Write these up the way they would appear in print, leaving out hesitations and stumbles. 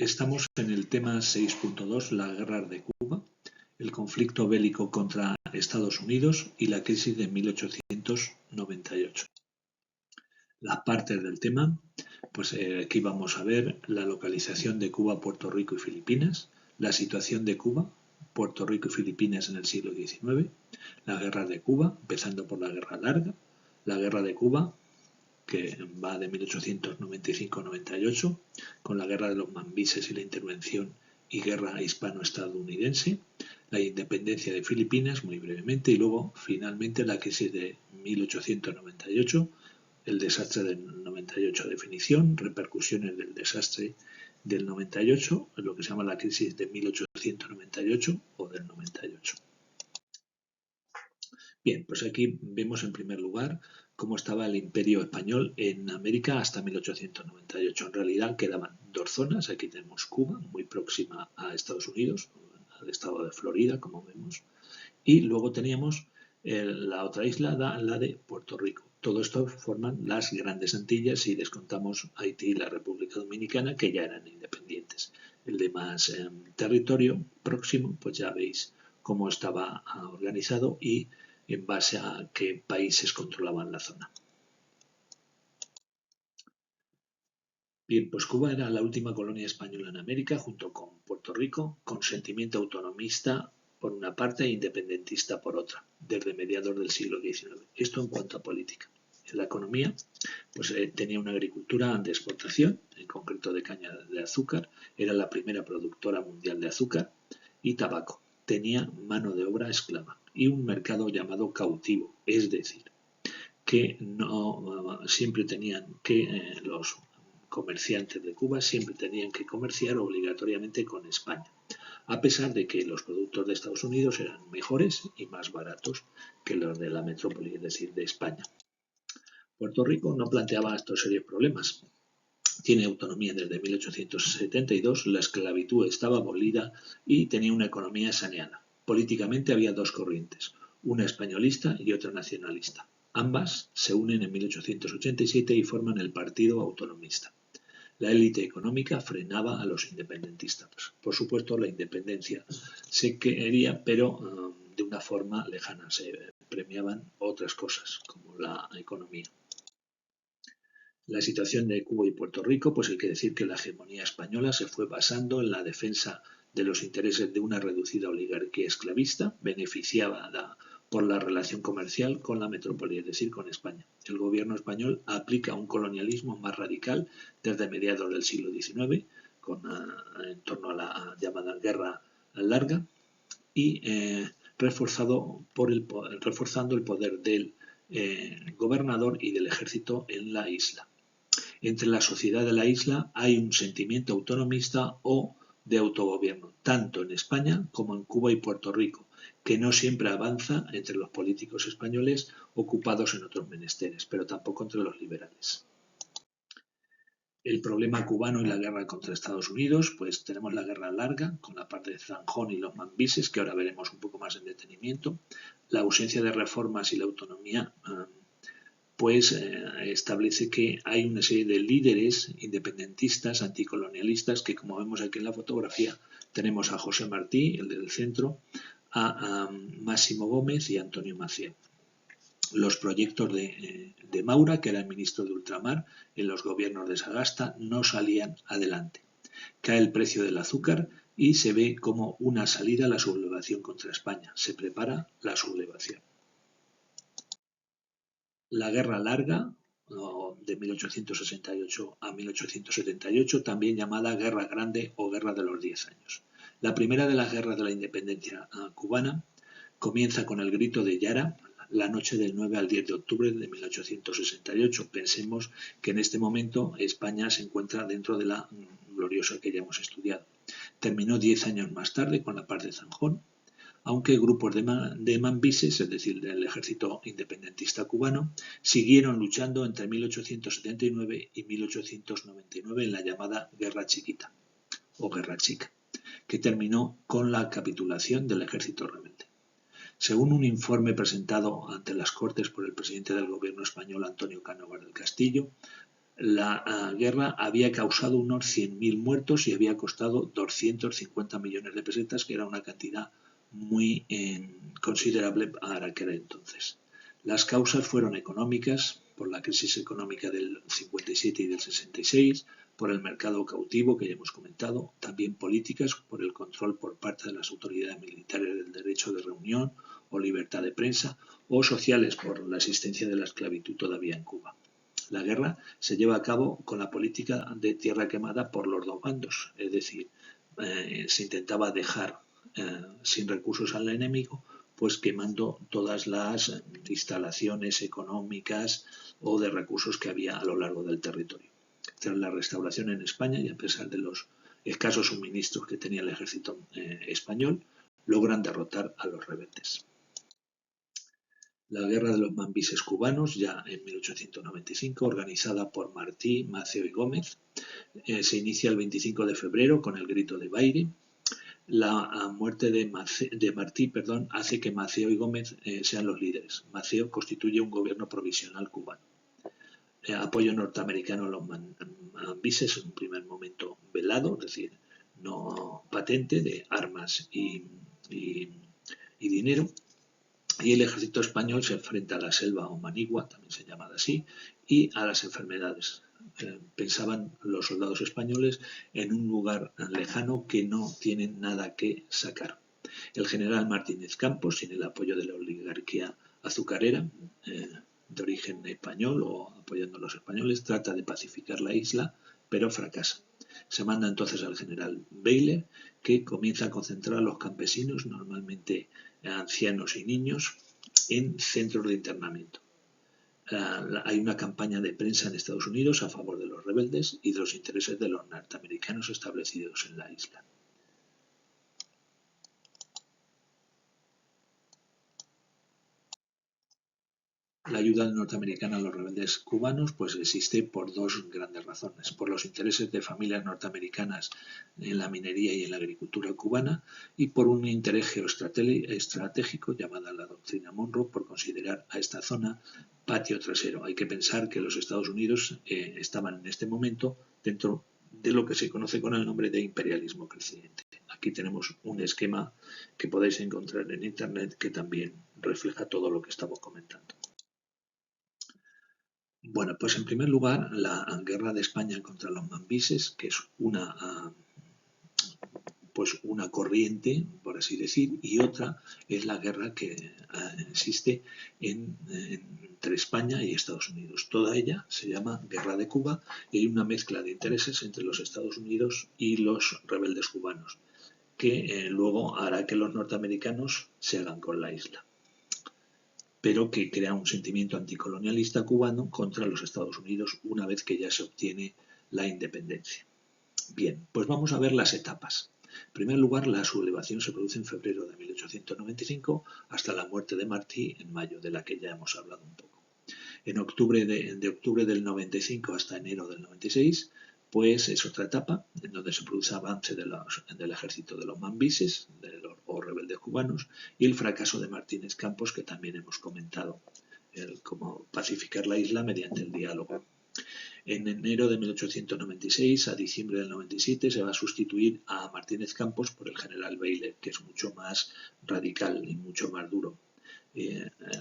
Estamos en el tema 6.2, la guerra de Cuba, el conflicto bélico contra Estados Unidos y la crisis de 1898. Las partes del tema, pues aquí vamos a ver la localización de Cuba, Puerto Rico y Filipinas, la situación de Cuba, Puerto Rico y Filipinas en el siglo XIX, la guerra de Cuba, empezando por la guerra larga, la guerra de Cuba, que va de 1895-98, con la guerra de los mambises y la intervención y guerra hispano-estadounidense, la independencia de Filipinas, muy brevemente, y luego, finalmente, la crisis de 1898, el desastre del 98, definición, repercusiones del desastre del 98, lo que se llama la crisis de 1898 o del 98. Bien, pues aquí vemos en primer lugar cómo estaba el Imperio Español en América hasta 1898. En realidad quedaban dos zonas. Aquí tenemos Cuba, muy próxima a Estados Unidos, al estado de Florida, como vemos. Y luego teníamos la otra isla, la de Puerto Rico. Todo esto forman las Grandes Antillas si descontamos Haití y la República Dominicana, que ya eran independientes. El demás territorio próximo, pues ya veis cómo estaba organizado y en base a qué países controlaban la zona. Bien, pues Cuba era la última colonia española en América, junto con Puerto Rico, con sentimiento autonomista por una parte e independentista por otra, desde mediados del siglo XIX. Esto en cuanto a política. En la economía, pues tenía una agricultura de exportación, en concreto de caña de azúcar, era la primera productora mundial de azúcar y tabaco. Tenía mano de obra esclava y un mercado llamado cautivo, es decir, que no siempre tenían que los comerciantes de Cuba siempre tenían que comerciar obligatoriamente con España, a pesar de que los productos de Estados Unidos eran mejores y más baratos que los de la metrópoli, es decir, de España. Puerto Rico no planteaba estos serios problemas. Tiene autonomía desde 1872, la esclavitud estaba abolida y tenía una economía saneada. Políticamente había dos corrientes, una españolista y otra nacionalista. Ambas se unen en 1887 y forman el Partido Autonomista. La élite económica frenaba a los independentistas. Por supuesto, la independencia se quería, pero de una forma lejana. Se premiaban otras cosas, como la economía. La situación de Cuba y Puerto Rico, pues hay que decir que la hegemonía española se fue basando en la defensa de los intereses de una reducida oligarquía esclavista, beneficiada por la relación comercial con la metrópoli, es decir, con España. El gobierno español aplica un colonialismo más radical desde mediados del siglo XIX, en torno a la llamada Guerra Larga, y reforzando el poder del gobernador y del ejército en la isla. Entre la sociedad de la isla hay un sentimiento autonomista o de autogobierno, tanto en España como en Cuba y Puerto Rico, que no siempre avanza entre los políticos españoles ocupados en otros menesteres, pero tampoco entre los liberales. El problema cubano y la guerra contra Estados Unidos, pues tenemos la guerra larga con la parte de Zanjón y los mambises, que ahora veremos un poco más en detenimiento, la ausencia de reformas y la autonomía pues establece que hay una serie de líderes independentistas, anticolonialistas, que como vemos aquí en la fotografía, tenemos a José Martí, el del centro, a Máximo Gómez y a Antonio Maciel. Los proyectos de Maura, que era el ministro de Ultramar en los gobiernos de Sagasta, no salían adelante. Cae el precio del azúcar y se ve como una salida a la sublevación contra España. Se prepara la sublevación. La Guerra Larga, de 1868 a 1878, también llamada Guerra Grande o Guerra de los 10 años. La primera de las guerras de la independencia cubana comienza con el grito de Yara la noche del 9 al 10 de octubre de 1868. Pensemos que en este momento España se encuentra dentro de la gloriosa que ya hemos estudiado. Terminó 10 años más tarde con la paz de Zanjón, aunque grupos de mambises, es decir, del ejército independentista cubano, siguieron luchando entre 1879 y 1899 en la llamada Guerra Chiquita o Guerra Chica, que terminó con la capitulación del ejército rebelde. Según un informe presentado ante las Cortes por el presidente del gobierno español, Antonio Cánovas del Castillo, La guerra había causado unos 100.000 muertos y había costado 250 millones de pesetas, que era una cantidad muy considerable para aquel entonces. Las causas fueron económicas, por la crisis económica del 57 y del 66, por el mercado cautivo que ya hemos comentado, también políticas, por el control por parte de las autoridades militares del derecho de reunión o libertad de prensa, o sociales, por la existencia de la esclavitud todavía en Cuba. La guerra se lleva a cabo con la política de tierra quemada por los dos bandos, es decir, se intentaba dejar sin recursos al enemigo, pues quemando todas las instalaciones económicas o de recursos que había a lo largo del territorio. Tras la restauración en España, y a pesar de los escasos suministros que tenía el ejército español, logran derrotar a los rebeldes. La Guerra de los Mambises cubanos, ya en 1895, organizada por Martí, Maceo y Gómez, se inicia el 25 de febrero con el grito de Baire. La muerte de Martí hace que Maceo y Gómez sean los líderes. Maceo constituye un gobierno provisional cubano. Apoyo norteamericano a los mambises en un primer momento velado, es decir, no patente, de armas y dinero. Y el ejército español se enfrenta a la selva o manigua, también se llama así, y a las enfermedades. Pensaban los soldados españoles en un lugar lejano que no tienen nada que sacar. El general Martínez Campos, sin el apoyo de la oligarquía azucarera, de origen español o apoyando a los españoles, trata de pacificar la isla, pero fracasa. Se manda entonces al general Baylor, que comienza a concentrar a los campesinos, normalmente ancianos y niños, en centros de internamiento. Hay una campaña de prensa en Estados Unidos a favor de los rebeldes y de los intereses de los norteamericanos establecidos en la isla. La ayuda norteamericana a los rebeldes cubanos pues existe por dos grandes razones: por los intereses de familias norteamericanas en la minería y en la agricultura cubana, y por un interés geoestratégico llamada la doctrina Monroe, por considerar a esta zona patio trasero. Hay que pensar que los Estados Unidos estaban en este momento dentro de lo que se conoce con el nombre de imperialismo creciente. Aquí tenemos un esquema que podéis encontrar en internet que también refleja todo lo que estamos comentando. Bueno, pues en primer lugar, la guerra de España contra los mambises, que es una corriente, por así decir, y otra es la guerra que existe entre España y Estados Unidos. Toda ella se llama Guerra de Cuba y hay una mezcla de intereses entre los Estados Unidos y los rebeldes cubanos, que luego hará que los norteamericanos se hagan con la isla, pero que crea un sentimiento anticolonialista cubano contra los Estados Unidos una vez que ya se obtiene la independencia. Bien, pues vamos a ver las etapas. En primer lugar, la sublevación se produce en febrero de 1895 hasta la muerte de Martí en mayo, de la que ya hemos hablado un poco. En octubre del 95 hasta enero del 96, pues es otra etapa en donde se produce avance del ejército de los mambises o rebeldes cubanos, y el fracaso de Martínez Campos, que también hemos comentado, cómo pacificar la isla mediante el diálogo. En enero de 1896 a diciembre del 97 se va a sustituir a Martínez Campos por el general Baylor, que es mucho más radical y mucho más duro.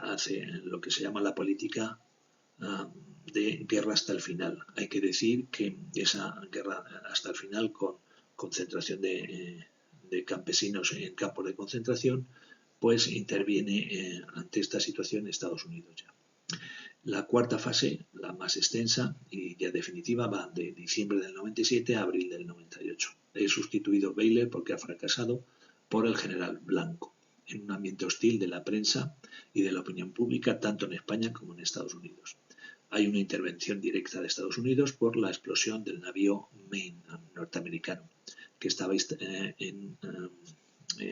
Hace lo que se llama la política de guerra hasta el final. Hay que decir que esa guerra hasta el final, con concentración de campesinos en campos de concentración, pues interviene ante esta situación Estados Unidos ya. La cuarta fase, la más extensa y ya definitiva, va de diciembre del 97 a abril del 98. Es sustituido Baylor, porque ha fracasado, por el general Blanco, en un ambiente hostil de la prensa y de la opinión pública, tanto en España como en Estados Unidos. Hay una intervención directa de Estados Unidos por la explosión del navío Maine norteamericano, que estaba en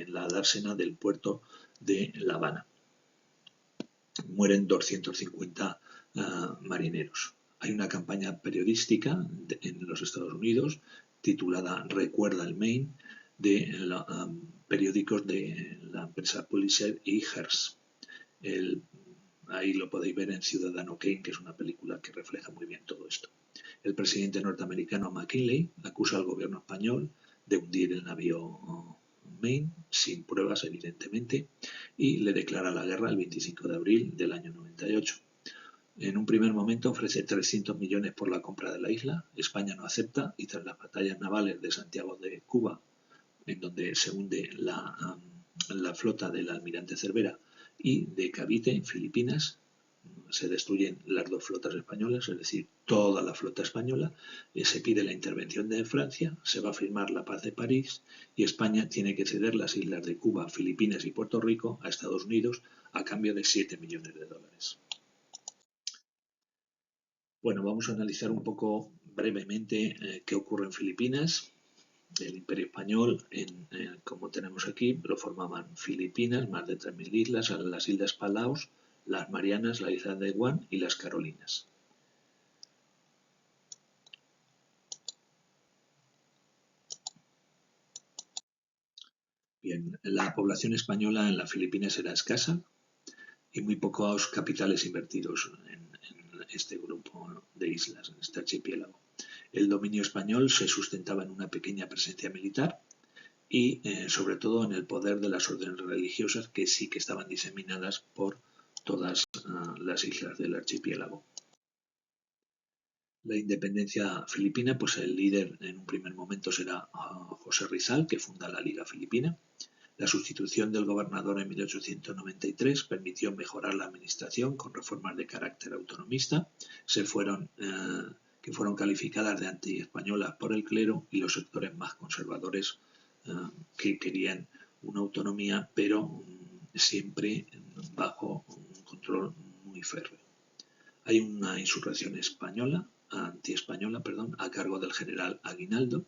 la dársena del puerto de La Habana. Mueren 250 marineros. Hay una campaña periodística en los Estados Unidos titulada Recuerda el Maine, de periódicos de la empresa Pulitzer y Hearst. Ahí lo podéis ver en Ciudadano Kane, que es una película que refleja muy bien todo esto. El presidente norteamericano McKinley acusa al gobierno español de hundir el navío Maine, sin pruebas evidentemente, y le declara la guerra el 25 de abril del año 98. En un primer momento ofrece 300 millones por la compra de la isla. España no acepta y tras las batallas navales de Santiago de Cuba, en donde se hunde la flota del almirante Cervera, y de Cavite, en Filipinas, se destruyen las dos flotas españolas, es decir, toda la flota española, se pide la intervención de Francia, se va a firmar la paz de París y España tiene que ceder las islas de Cuba, Filipinas y Puerto Rico a Estados Unidos a cambio de 7 millones de dólares. Bueno, vamos a analizar un poco brevemente qué ocurre en Filipinas. El Imperio Español, como tenemos aquí, lo formaban Filipinas, más de 3.000 islas, las Islas Palaos, las Marianas, la isla de Guam y las Carolinas. Bien, la población española en las Filipinas era escasa y muy pocos capitales invertidos en este grupo de islas, en este archipiélago. El dominio español se sustentaba en una pequeña presencia militar y sobre todo en el poder de las órdenes religiosas que sí que estaban diseminadas por todas las islas del archipiélago. La independencia filipina, pues el líder en un primer momento será José Rizal, que funda la Liga Filipina. La sustitución del gobernador en 1893 permitió mejorar la administración con reformas de carácter autonomista, que fueron calificadas de anti-españolas por el clero y los sectores más conservadores que querían una autonomía, pero siempre bajo un control muy férreo. Hay una insurrección anti-española, a cargo del general Aguinaldo,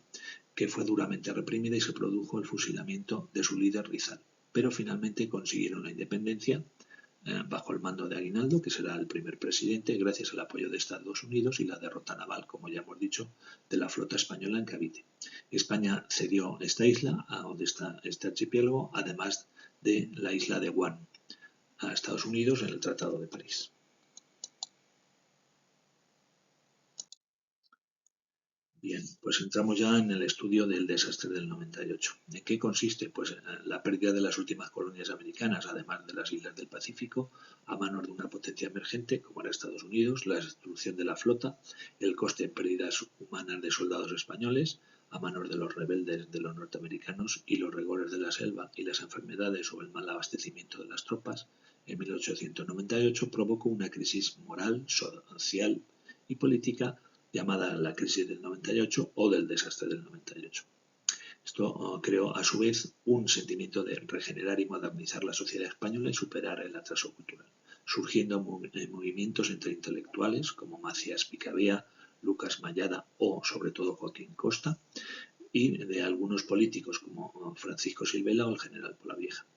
que fue duramente reprimida y se produjo el fusilamiento de su líder Rizal. Pero finalmente consiguieron la independencia bajo el mando de Aguinaldo, que será el primer presidente, gracias al apoyo de Estados Unidos y la derrota naval, como ya hemos dicho, de la flota española en Cavite. España cedió esta isla, donde está este archipiélago, además de la isla de Guam, a Estados Unidos en el Tratado de París. Bien, pues entramos ya en el estudio del desastre del 98. ¿En qué consiste? Pues la pérdida de las últimas colonias americanas, además de las islas del Pacífico, a manos de una potencia emergente como era Estados Unidos, la destrucción de la flota, el coste en pérdidas humanas de soldados españoles a manos de los rebeldes de los norteamericanos y los rigores de la selva y las enfermedades o el mal abastecimiento de las tropas, en 1898 provocó una crisis moral, social y política llamada la crisis del 98 o del desastre del 98. Esto creó a su vez un sentimiento de regenerar y modernizar la sociedad española y superar el atraso cultural, surgiendo movimientos entre intelectuales como Macías Picabea, Lucas Mayada o sobre todo Joaquín Costa, y de algunos políticos como Francisco Silvela o el general Polavieja.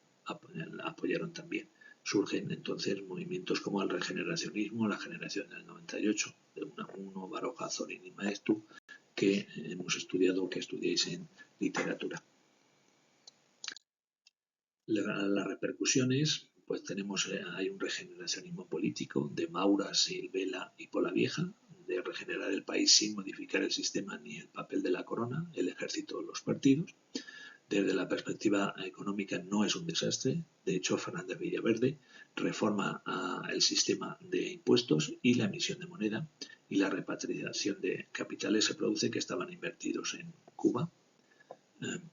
Apoyaron también. Surgen entonces movimientos como el regeneracionismo, la generación del 98, de Unamuno, Baroja, Zorín y Maeztu, que hemos estudiado, que estudiáis en literatura. Las repercusiones, pues hay un regeneracionismo político de Maura, Silvela y Polavieja, de regenerar el país sin modificar el sistema ni el papel de la corona, el ejército o los partidos. Desde la perspectiva económica no es un desastre. De hecho, Fernández Villaverde reforma el sistema de impuestos y la emisión de moneda, y la repatriación de capitales se produce que estaban invertidos en Cuba,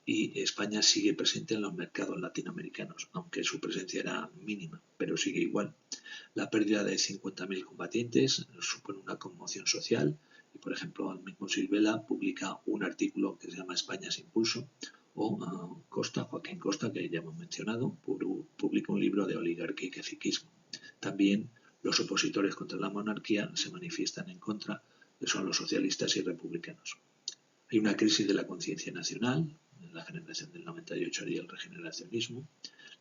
y España sigue presente en los mercados latinoamericanos, aunque su presencia era mínima, pero sigue igual. La pérdida de 50.000 combatientes supone una conmoción social y, por ejemplo, el mismo Silvela publica un artículo que se llama España sin pulso, o Joaquín Costa, que ya hemos mencionado, publica un libro de oligarquía y caciquismo. También los opositores contra la monarquía se manifiestan en contra, que son los socialistas y republicanos. Hay una crisis de la conciencia nacional, la generación del 98 y el regeneracionismo.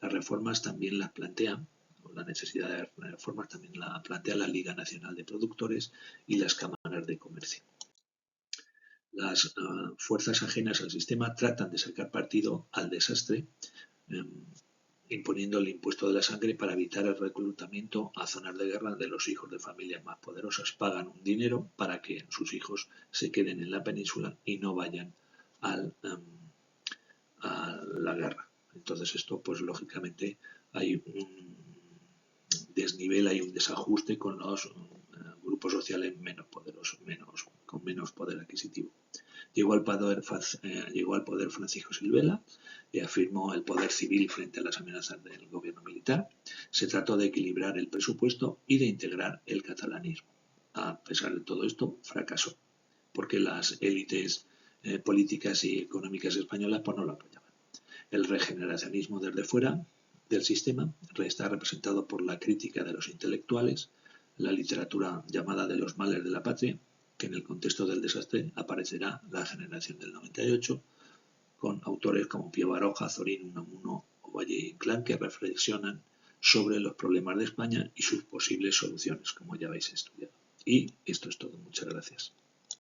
Las reformas también las plantean, la necesidad de reformas también la plantea la Liga Nacional de Productores y las cámaras de comercio. Las fuerzas ajenas al sistema tratan de sacar partido al desastre imponiendo el impuesto de la sangre para evitar el reclutamiento a zonas de guerra de los hijos de familias más poderosas. Pagan un dinero para que sus hijos se queden en la península y no vayan al, a la guerra. Entonces esto, pues lógicamente, hay un desnivel, hay un desajuste con los grupos sociales menos poderosos, con menos poder adquisitivo. Llegó al poder Francisco Silvela y afirmó el poder civil frente a las amenazas del gobierno militar. Se trató de equilibrar el presupuesto y de integrar el catalanismo. A pesar de todo esto, fracasó, porque las élites políticas y económicas españolas pues, no lo apoyaban. El regeneracionismo desde fuera del sistema está representado por la crítica de los intelectuales, la literatura llamada de los males de la patria, que en el contexto del desastre aparecerá la generación del 98, con autores como Pío Baroja, Zorín Unamuno o Valle Inclán, que reflexionan sobre los problemas de España y sus posibles soluciones, como ya habéis estudiado. Y esto es todo. Muchas gracias.